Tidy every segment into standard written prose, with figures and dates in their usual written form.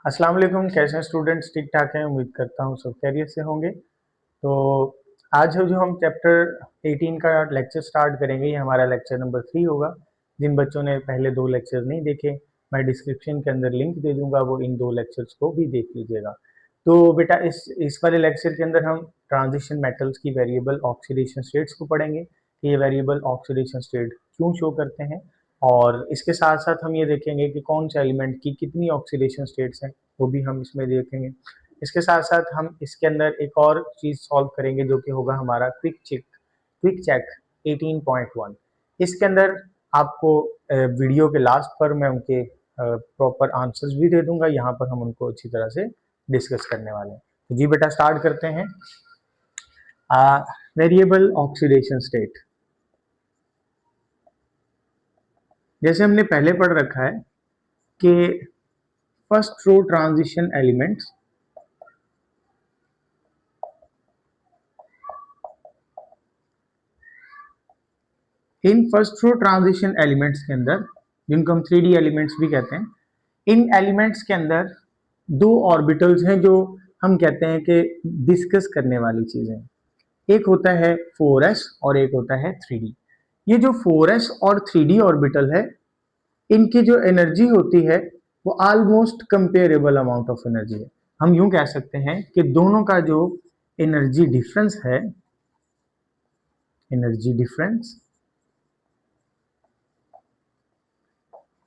अस्सलाम वालेकुम। कैसे हैं स्टूडेंट्स? ठीक ठाक हैं, उम्मीद करता हूँ सब खैरियत से होंगे। तो आज जो हम चैप्टर 18 का लेक्चर स्टार्ट करेंगे, ये हमारा लेक्चर नंबर 3 होगा। जिन बच्चों ने पहले 2 लेक्चर नहीं देखे, मैं डिस्क्रिप्शन के अंदर लिंक दे दूंगा, वो इन 2 लेक्चर्स को भी देख लीजिएगा। तो बेटा इस वाले लेक्चर के अंदर हम ट्रांजिशन मेटल्स की वेरिएबल ऑक्सीडेशन स्टेट्स को पढ़ेंगे कि ये वेरिएबल ऑक्सीडेशन स्टेट क्यों शो करते हैं, और इसके साथ साथ हम ये देखेंगे कि कौन से एलिमेंट की कितनी ऑक्सीडेशन स्टेट्स हैं, वो भी हम इसमें देखेंगे। इसके साथ साथ हम इसके अंदर एक और चीज सॉल्व करेंगे जो कि होगा हमारा क्विक चेक 18.1। इसके अंदर आपको वीडियो के लास्ट पर मैं उनके प्रॉपर आंसर्स भी दे दूंगा, यहाँ पर हम उनको अच्छी तरह से डिस्कस करने वाले हैं। तो जी बेटा स्टार्ट करते हैं। वेरिएबल ऑक्सीडेशन स्टेट, जैसे हमने पहले पढ़ रखा है कि first row transition elements in first row transition elements के अंदर, जिनको हम 3D एलिमेंट्स भी कहते हैं, इन एलिमेंट्स के अंदर 2 ऑर्बिटल्स हैं जो हम कहते हैं कि डिस्कस करने वाली चीजें। एक होता है 4s और एक होता है 3D। ये जो 4s और 3D ऑर्बिटल है, इनकी जो एनर्जी होती है वो almost comparable amount of energy है। हम यूं कह सकते हैं कि दोनों का जो एनर्जी डिफरेंस है, एनर्जी डिफरेंस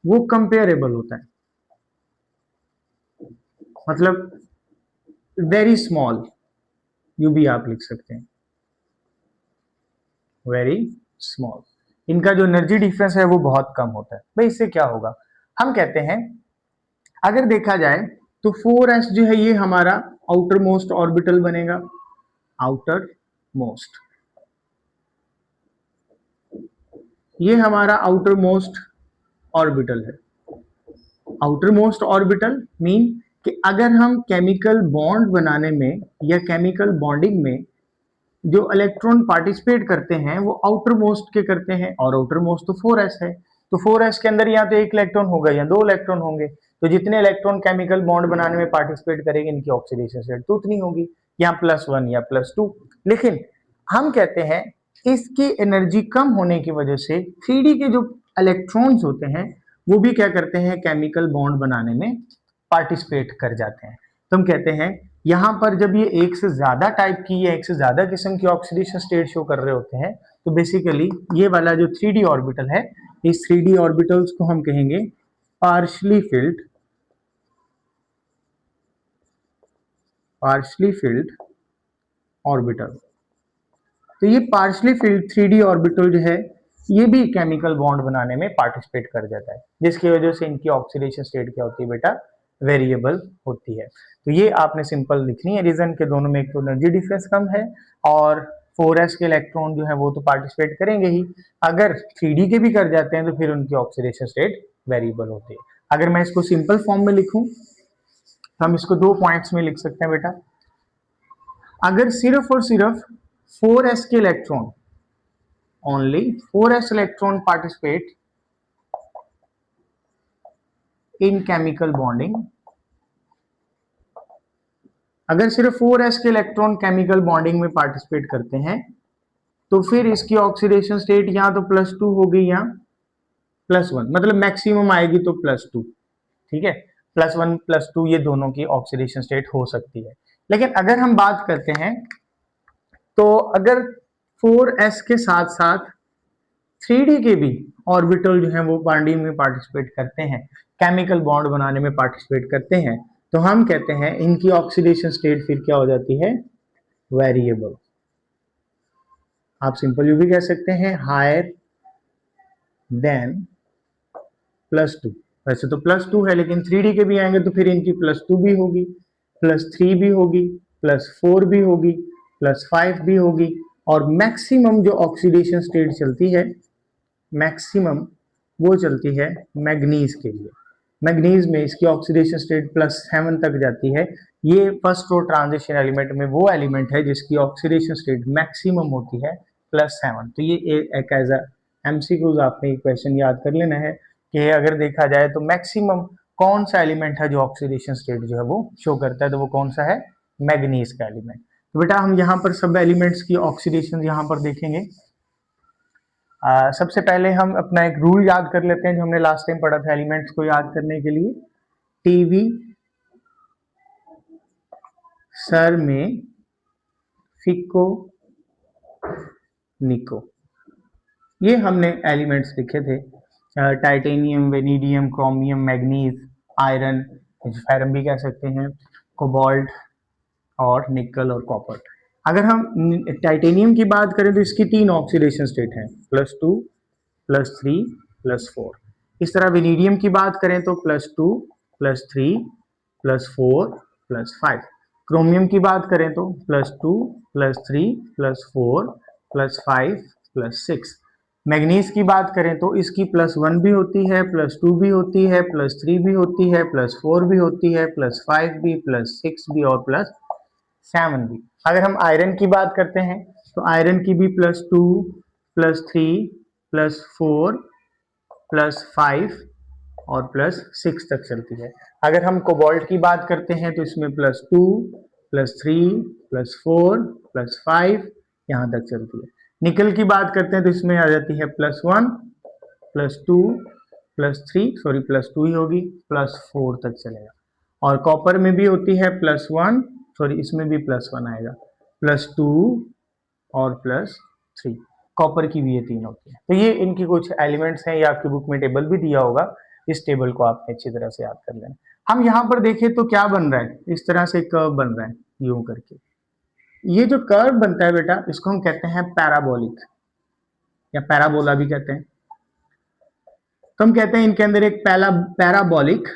वो कंपेरेबल होता है, मतलब वेरी स्मॉल, यू भी आप लिख सकते हैं वेरी स्मॉल। इनका जो एनर्जी डिफरेंस है वो बहुत कम होता है। भाई इससे क्या होगा, हम कहते हैं अगर देखा जाए तो 4s जो है ये हमारा आउटर मोस्ट ऑर्बिटल बनेगा, आउटर मोस्ट, ये हमारा आउटर मोस्ट ऑर्बिटल है। आउटर मोस्ट ऑर्बिटल मीन कि अगर हम केमिकल बॉन्ड बनाने में या केमिकल बॉन्डिंग में जो इलेक्ट्रॉन पार्टिसिपेट करते हैं वो आउटर मोस्ट के करते हैं, और आउटर मोस्ट तो 4s है। तो 4s के अंदर या तो 1 इलेक्ट्रॉन होगा या 2 इलेक्ट्रॉन होंगे। तो जितने इलेक्ट्रॉन केमिकल बॉन्ड बनाने में पार्टिसिपेट करेंगे, इनकी ऑक्सीडेशन स्टेट तो उतनी होगी, या +1 या +2। लेकिन हम कहते हैं इसकी एनर्जी कम होने की वजह से 3D के जो इलेक्ट्रॉन्स होते हैं वो भी क्या करते हैं, केमिकल बॉन्ड बनाने में पार्टिसिपेट कर जाते हैं। तो हम कहते हैं यहाँ पर जब ये एक से ज्यादा टाइप की या एक से ज्यादा किस्म की ऑक्सीडेशन स्टेट शो कर रहे होते हैं, तो बेसिकली ये वाला जो 3D ऑर्बिटल है, इस 3D ऑर्बिटल्स को हम कहेंगे पार्शली फिल्ड ऑर्बिटल। तो ये पार्शली फिल्ड 3D ऑर्बिटल जो है ये भी केमिकल बॉन्ड बनाने में पार्टिसिपेट कर जाता है, जिसकी वजह से इनकी ऑक्सीडेशन स्टेट क्या होती है बेटा, वेरिएबल होती है। तो ये आपने सिंपल लिखनी है रीजन के दोनों में एक तो एनर्जी डिफरेंस कम है, और 4s के इलेक्ट्रॉन जो है वो तो पार्टिसिपेट करेंगे ही, अगर 3D के भी कर जाते हैं तो फिर उनकी ऑक्सीडेशन स्टेट वेरिएबल होती है। अगर मैं इसको सिंपल फॉर्म में लिखूं तो हम इसको 2 पॉइंट्स में लिख सकते हैं बेटा। अगर सिर्फ और सिर्फ 4s के electron, only 4s electron participate in chemical bonding, अगर सिर्फ 4s के इलेक्ट्रॉन केमिकल बॉन्डिंग में पार्टिसिपेट करते हैं तो फिर इसकी ऑक्सीडेशन स्टेट या तो +2 होगी या +1, मतलब मैक्सिमम आएगी तो +2। ठीक है, +1 +2 ये दोनों की ऑक्सीडेशन स्टेट हो सकती है। लेकिन अगर हम बात करते हैं तो अगर 4s के साथ साथ 3D के भी ऑर्बिटल जो है वो बॉन्डिंग में पार्टिसिपेट करते हैं, केमिकल बॉन्ड बनाने में पार्टिसिपेट करते हैं, तो हम कहते हैं इनकी ऑक्सीडेशन स्टेट फिर क्या हो जाती है, वेरिएबल। आप सिंपल यू भी कह सकते हैं हायर देन +2। वैसे तो +2 है, लेकिन 3D के भी आएंगे तो फिर इनकी +2 भी होगी, +3 भी होगी, +4 भी होगी, +5 भी होगी, और मैक्सिमम जो ऑक्सीडेशन स्टेट चलती है, मैक्सिमम वो चलती है मैग्नीज के लिए। मैग्नीज में इसकी ऑक्सीडेशन स्टेट +7 तक जाती है। ये फर्स्ट रो ट्रांजिशन एलिमेंट में वो एलिमेंट है जिसकी ऑक्सीडेशन स्टेट मैक्सिमम होती है +7। तो ये एक एज अ एमसीक्यूज आपने क्वेश्चन याद कर लेना है कि अगर देखा जाए तो मैक्सिमम कौन सा एलिमेंट है जो ऑक्सीडेशन स्टेट जो है वो शो करता है, तो वो कौन सा है, मैग्नीज का एलिमेंट। तो बेटा हम यहाँ पर सब एलिमेंट्स की ऑक्सीडेशन यहाँ पर देखेंगे। सबसे पहले हम अपना एक रूल याद कर लेते हैं जो हमने लास्ट टाइम पढ़ा था एलिमेंट्स को याद करने के लिए। टीवी सर में फिको निको, ये हमने एलिमेंट्स लिखे थे। Titanium, vanadium, chromium, manganese, iron, ferrum भी कह सकते हैं, कोबाल्ट और निकल और कॉपर। अगर हम टाइटेनियम की बात करें तो इसकी 3 ऑक्सीडेशन स्टेट हैं, +2, +3, +4। इस तरह वेनेडियम की बात करें तो +2, +3, +4, +5। क्रोमियम की बात करें तो +2, +3, +4, +5, +6। मैग्नीज की बात करें तो इसकी +1 भी होती है, +2 भी होती है, +3 भी होती है, +4 भी होती है, +5 भी, +6 भी और +7 भी। अगर हम आयरन की बात करते हैं तो आयरन की भी +2, +3, +4, +5 और +6 तक चलती है। अगर हम कोबाल्ट की बात करते हैं तो इसमें +2, +3, +4, +5 यहाँ तक चलती है। निकल की बात करते हैं तो इसमें आ जाती है +1, +2, +3, सॉरी +2 ही होगी, +4 तक चलेगा। और कॉपर में भी होती है +1, सॉरी इसमें भी +1 आएगा, +2 और +3। कॉपर की भी ये 3 होती है। तो ये इनकी कुछ एलिमेंट्स हैं, ये आपकी बुक में टेबल भी दिया होगा, इस टेबल को आपने अच्छी तरह से याद कर लेना। हम यहाँ पर देखें तो क्या बन रहा है, इस तरह से कर्व बन रहा है यूं करके। ये जो कर्व बनता है बेटा इसको हम कहते हैं पैराबोलिक या पैराबोला भी कहते हैं। तो हम कहते हैं इनके अंदर एक पैराबोलिक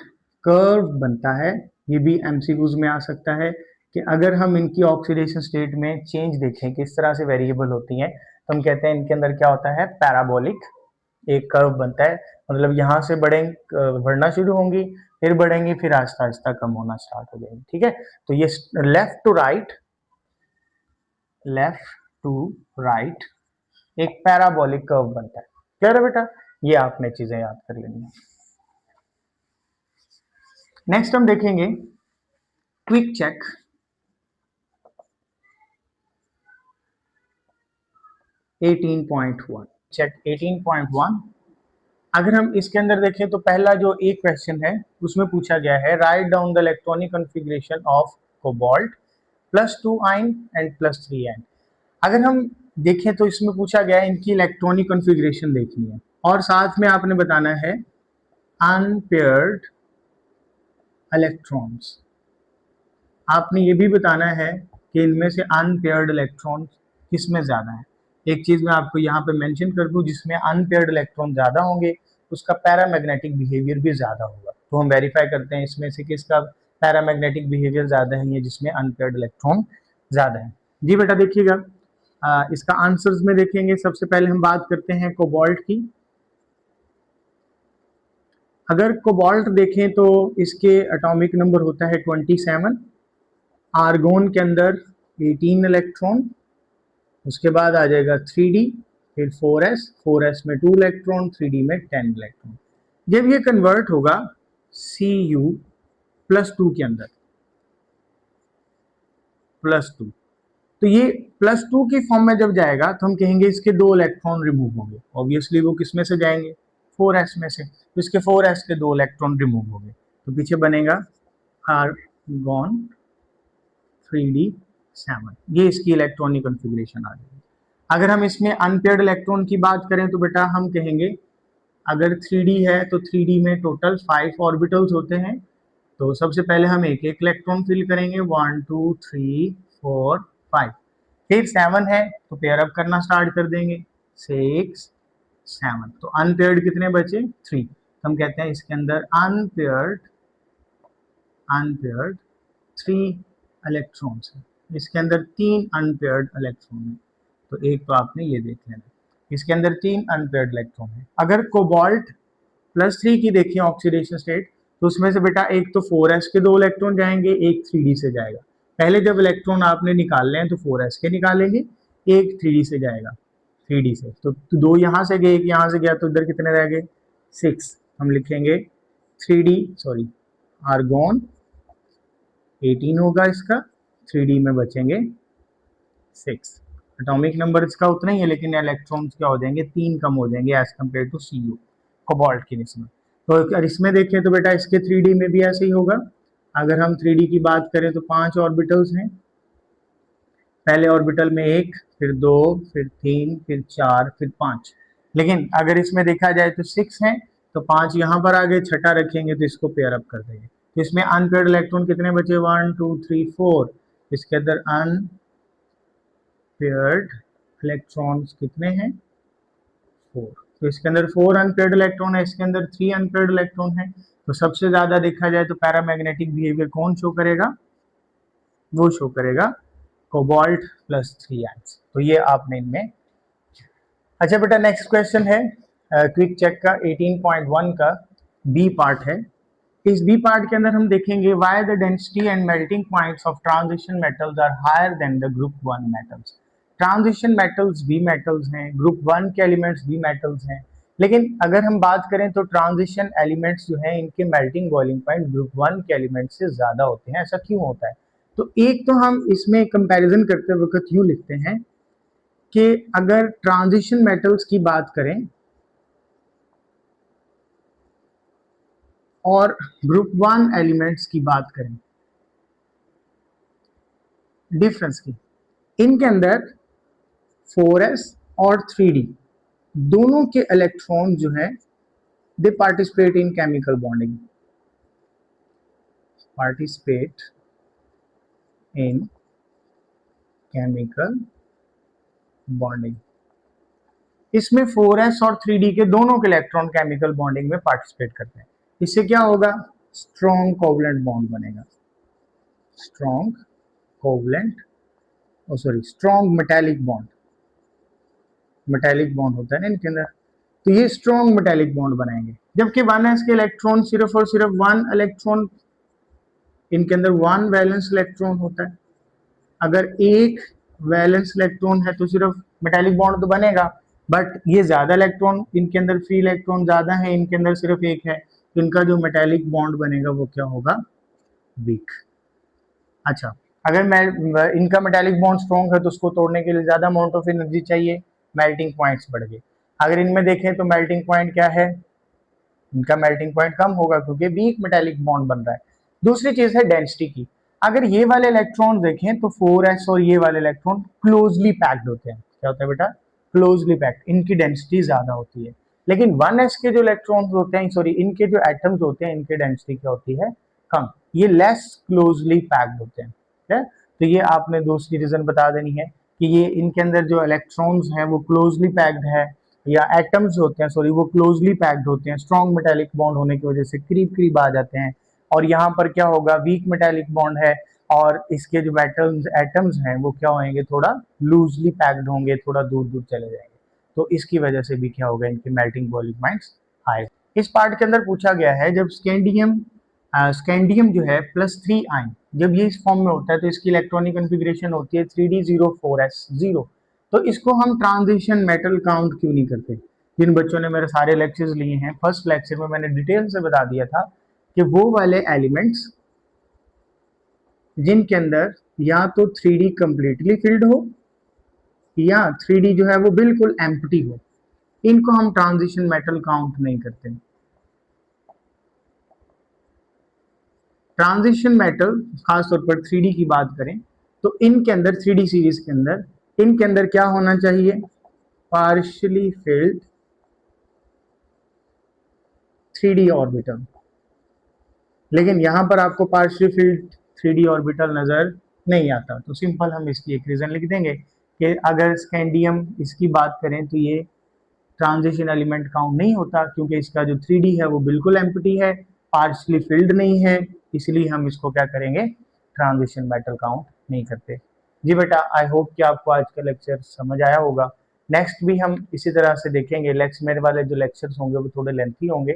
कर्व बनता है। ये भी एमसीक्यूज में आ सकता है कि अगर हम इनकी ऑक्सीडेशन स्टेट में चेंज देखें किस तरह से वेरिएबल होती हैं, तो हम कहते हैं इनके अंदर क्या होता है, पैराबोलिक एक कर्व बनता है। मतलब यहाँ से बढ़ना शुरू होंगी, फिर बढ़ेंगी, फिर आहिस्ता आहिस्ता कम होना स्टार्ट हो जाएंगी। ठीक है, तो ये लेफ्ट टू राइट एक पैराबोलिक कर्व बनता है। क्लियर है बेटा, ये आपने चीजें याद कर लेनी है। नेक्स्ट हम देखेंगे क्विक चेक। चेक 18.1। अगर हम इसके अंदर देखें तो पहला जो एक क्वेश्चन है उसमें पूछा गया है, write down the electronic configuration of cobalt +2 ion and +3 ion. अगर हम देखें तो इसमें पूछा गया है इनकी इलेक्ट्रॉनिक कॉन्फ़िगरेशन देखनी है और साथ में आपने बताना है अनपेयर्ड इलेक्ट्रॉन्स। आपने ये भी बताना है कि इनमें से अनपेयर्ड इलेक्ट्रॉन किस में ज्यादा है। एक चीज मैं आपको यहाँ पे मेंशन कर दूं, जिसमें अनपेयर्ड इलेक्ट्रॉन ज्यादा होंगे उसका पैरामैग्नेटिक बिहेवियर भी ज्यादा होगा। तो हम वेरीफाई करते हैं इसमें से किसका पैरामैग्नेटिक बिहेवियर ज्यादा है, ये जिसमें अनपेयर्ड इलेक्ट्रॉन ज्यादा है। जी बेटा देखिएगा, इसका आंसर्स में देखेंगे। सबसे पहले हम बात करते हैं कोबाल्ट की। अगर कोबाल्ट देखें तो इसके एटॉमिक नंबर होता है 27, आर्गोन के अंदर 18 इलेक्ट्रॉन, उसके बाद आ जाएगा 3D, फिर 4s में 2 इलेक्ट्रॉन, 3D में 10 इलेक्ट्रॉन। जब ये कन्वर्ट होगा Cu+2 के अंदर +2, तो ये +2 की फॉर्म में जब जाएगा तो हम कहेंगे इसके 2 इलेक्ट्रॉन रिमूव होंगे। ऑब्वियसली वो किस में से जाएंगे, 4s में से, तो इसके 4s के 2 इलेक्ट्रॉन रिमूव हो गए, तो पीछे बनेगा आर्गोन 3D7। ये इसकी इलेक्ट्रॉनिक कॉन्फ़िगरेशन आ जाएगी। अगर हम इसमें अनपेयर्ड इलेक्ट्रॉन की बात करें तो बेटा हम कहेंगे अगर 3D है तो 3D में टोटल 5 ऑर्बिटल्स होते हैं। तो सबसे पहले हम एक एक इलेक्ट्रॉन फिल करेंगे, 1 2 3 4 5। फिर 7 है तो पेयर अप करना स्टार्ट कर देंगे, 6 7। तो अनपेयर्ड कितने बचे, 3। तो हम कहते हैं इसके अंदर अनपेयर्ड 3 इलेक्ट्रॉन्स है। इसके अंदर 3 अनपेयर्ड इलेक्ट्रॉन है, तो एक तो आपने ये देख लेना, इसके अंदर 3 अनपेयर्ड इलेक्ट्रॉन है। अगर कोबाल्ट +3 की देखें ऑक्सीडेशन स्टेट, तो उसमें से बेटा एक तो 4s के 2 इलेक्ट्रॉन जाएंगे, एक 3D से जाएगा। पहले जब इलेक्ट्रॉन आपने निकालने हैं तो 4s के निकालेंगे, एक 3D से जाएगा, 3D से। तो 2 यहाँ से गए, एक यहाँ से गया, तो इधर कितने रह गए, 6। हम लिखेंगे आर्गोन 18 होगा इसका, 3D में बचेंगे 6। एटॉमिक नंबर इसका उतना ही है, लेकिन इलेक्ट्रॉन्स क्या हो जाएंगे, 3 कम हो जाएंगे as compared to Cu, cobalt की निस्बत। तो अगर इसमें देखें तो बेटा इसके 3D में भी ऐसे ही होगा। अगर हम 3D की बात करें तो 5 ऑर्बिटल्स हैं, पहले ऑर्बिटल में 1, फिर 2, फिर 3, फिर 4, फिर 5। लेकिन अगर इसमें देखा जाए तो 6 हैं, तो 5 यहाँ पर आगे, छठा रखेंगे तो इसको पेयर अप कर देंगे। तो इसमें अनपेयर्ड इलेक्ट्रॉन कितने बचे, 1 2 3 4। इसके अंदर अनपेयर्ड इलेक्ट्रॉन्स कितने हैं, 4। तो इसके अंदर 4 अनपेयर्ड इलेक्ट्रॉन है, इसके अंदर 3 अनपेयर्ड इलेक्ट्रॉन है। तो सबसे ज्यादा देखा जाए तो पैरामैग्नेटिक बिहेवियर कौन शो करेगा, वो शो करेगा कोबाल्ट प्लस 3 तो ये आपने इनमें। अच्छा बेटा नेक्स्ट क्वेश्चन है क्विक चेक का 18.1 का बी पार्ट है। इस बी पार्ट के अंदर हम देखेंगे why the density and melting points of transition metals are higher than the group 1 metals. Transition metals B metals हैं, ग्रुप 1 के एलिमेंट्स बी मेटल्स हैं, लेकिन अगर हम बात करें तो ट्रांजिशन एलिमेंट्स जो हैं इनके मेल्टिंग बॉइलिंग पॉइंट ग्रुप 1 के एलिमेंट्स से ज्यादा होते हैं। ऐसा क्यों होता है? तो एक तो हम इसमें कंपैरिजन करते वक्त यूं लिखते हैं कि अगर ट्रांजिशन मेटल्स की बात करें और ग्रुप 1 एलिमेंट्स की बात करें, डिफरेंस की, इनके अंदर 4s और 3d दोनों के इलेक्ट्रॉन जो है दे participate in chemical bonding, participate in chemical bonding. इसमें 4s और 3d के दोनों के इलेक्ट्रॉन केमिकल बॉन्डिंग में पार्टिसिपेट करते हैं। इससे क्या होगा, स्ट्रॉन्ग कोवलेंट बॉन्ड बनेगा, strong covalent, strong metallic bond, metallic bond होता है ना इनके अंदर, तो ये स्ट्रॉन्ग मेटालिक बॉन्ड बनाएंगे। जबकि 1s के इलेक्ट्रॉन सिर्फ और सिर्फ 1 इलेक्ट्रॉन, इनके अंदर 1 वैलेंस इलेक्ट्रॉन होता है। अगर एक वैलेंस इलेक्ट्रॉन है तो सिर्फ मेटालिक बॉन्ड तो बनेगा, बट ये ज्यादा इलेक्ट्रॉन, इनके अंदर फ्री इलेक्ट्रॉन ज्यादा है, इनके अंदर सिर्फ एक है, तो इनका जो मेटालिक बॉन्ड बनेगा वो क्या होगा, वीक। अच्छा, अगर मैं इनका मेटालिक बॉन्ड स्ट्रॉन्ग है तो उसको तोड़ने के लिए ज्यादा अमाउंट ऑफ एनर्जी चाहिए, मेल्टिंग पॉइंट्स बढ़ गए। अगर इनमें देखें तो मेल्टिंग पॉइंट क्या है, इनका मेल्टिंग पॉइंट कम होगा क्योंकि वीक मेटालिक बॉन्ड बन रहा है। दूसरी चीज है डेंसिटी की। अगर ये वाले इलेक्ट्रॉन देखें तो 4s और ये वाले इलेक्ट्रॉन क्लोजली पैक्ड होते हैं। क्या होता है बेटा, क्लोजली पैक्ड, इनकी डेंसिटी ज्यादा होती है। लेकिन 1s के जो इलेक्ट्रॉन्स होते हैं, सॉरी इनके जो एटम्स होते हैं, इनकी डेंसिटी क्या होती है, कम, ये लेस क्लोजली पैक्ड होते हैं। ठीक है, तो ये आपने दूसरी रीजन बता देनी है कि ये इनके अंदर जो इलेक्ट्रॉन्स हैं वो क्लोजली पैक्ड है, या एटम्स होते हैं सॉरी वो क्लोजली पैक्ड होते हैं, स्ट्रॉन्ग मेटालिक बॉन्ड होने की वजह से करीब करीब आ जाते हैं। और यहाँ पर क्या होगा, वीक मेटालिक बॉन्ड है और इसके जो मेटल्स एटम्स हैं वो क्या होंगे, थोड़ा लूजली पैक्ड होंगे, थोड़ा दूर दूर चले जाएंगे। तो इसकी वजह से भी क्या होगा, इनके मेल्टिंग बॉइलिंग पॉइंट्स हाई। इस पार्ट के अंदर पूछा गया है जब स्कैंडियम जो है +3 आयन जब ये इस फॉर्म में होता है तो इसकी इलेक्ट्रॉनिक कॉन्फ़िगरेशन होती है 3d04s0। तो इसको हम ट्रांजिशन मेटल काउंट क्यों नहीं करते? जिन बच्चों ने मेरे सारे लेक्चर्स लिए हैं, फर्स्ट लेक्चर में मैंने डिटेल से बता दिया था कि वो वाले एलिमेंट्स जिनके अंदर या तो 3d कंप्लीटली फिल्ड हो या 3d जो है वो बिल्कुल एम्प्टी हो, इनको हम ट्रांजिशन मेटल काउंट नहीं करते। ट्रांजिशन मेटल खासतौर पर 3D की बात करें तो इनके अंदर 3D सीरीज के अंदर इनके अंदर क्या होना चाहिए, पार्शियली फिल्ड 3D ऑर्बिटल। लेकिन यहां पर आपको पार्शियली फिल्ड 3D ऑर्बिटल नजर नहीं आता, तो सिंपल हम इसकी एक रीजन लिख देंगे कि अगर स्कैंडियम इसकी बात करें तो ये ट्रांजिशन एलिमेंट काउंट नहीं होता क्योंकि इसका जो 3D है वो बिल्कुल एम्प्टी है, पार्शियली फिल्ड नहीं है, इसलिए हम इसको क्या करेंगे, ट्रांजिशन मेटल काउंट नहीं करते। जी बेटा, आई होप कि आपको आज का लेक्चर समझ आया होगा। नेक्स्ट भी हम इसी तरह से देखेंगे, मेरे वाले जो लेक्चर्स होंगे वो थोड़े लेंथी होंगे।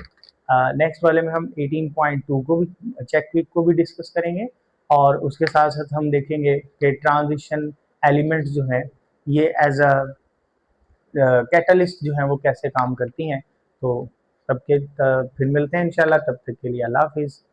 नेक्स्ट वाले में हम 18.2 को भी चेक क्विक को भी डिस्कस करेंगे और उसके साथ साथ हम देखेंगे कि ट्रांजिशन एलिमेंट्स जो है ये एज अ कैटलिस्ट जो है वो कैसे काम करती हैं। तो फिर मिलते हैं इंशाल्लाह, तब तक के लिए अल्लाह हाफिज।